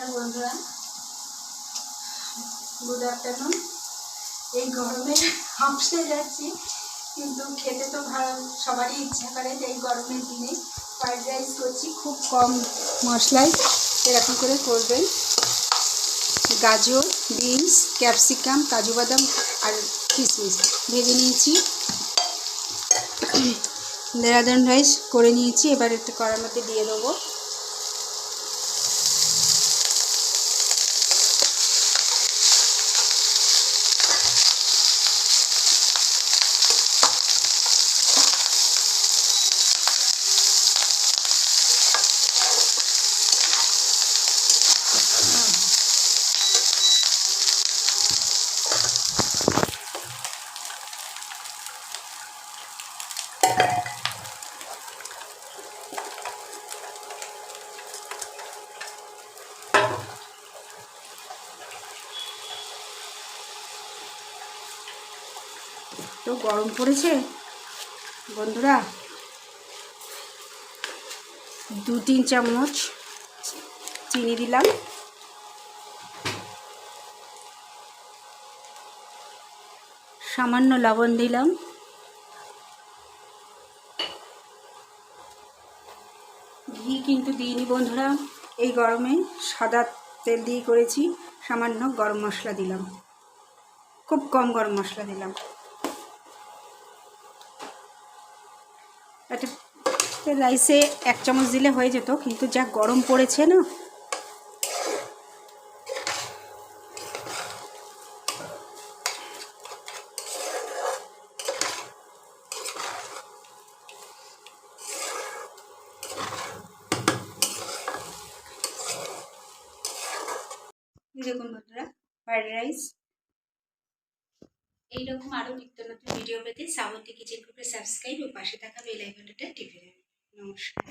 নমস্কার বন্ধুরা, good afternoon. এই গরমে হাঁপসে যাচ্ছি, কিন্তু খেতে তো সবারই ইচ্ছা করে। এই গরমের দিনে ফ্রাইড রাইস করছি, খুব কম মশলায় এরকম করে করবেন। গাজর, বিনস, ক্যাপসিকাম, কাজু বাদাম আর কিশমিশ ভেজে নিয়েছি। দেরাদান রাইস করে নিয়েছি। এবার একটু কড়ার মধ্যে দিয়ে দেবো। তো গরম পড়েছে বন্ধুরা, 2-3 চামচ চিনি দিলাম, সামান্য লবণ দিলাম, ঘি কিন্তু দিইনি বন্ধুরা। এই গরমে সাদা তেল দিয়ে করেছি। সামান্য গরম মশলা দিলাম, খুব কম গরম মশলা দিলাম। একটা রাইসে 1 চামচ দিলে হয়ে যেত, কিন্তু যা গরম পড়েছে না, দেখুন বন্ধুরা, ফ্রাইড রাইস। এইরকম আরও নিত্য নতুন ভিডিও পেতে শ্রাবন্তী কিচেন গ্রুপে সাবস্ক্রাইব ও পাশে থাকা বেল আইকনটা টিপে দেবেন। নমস্কার।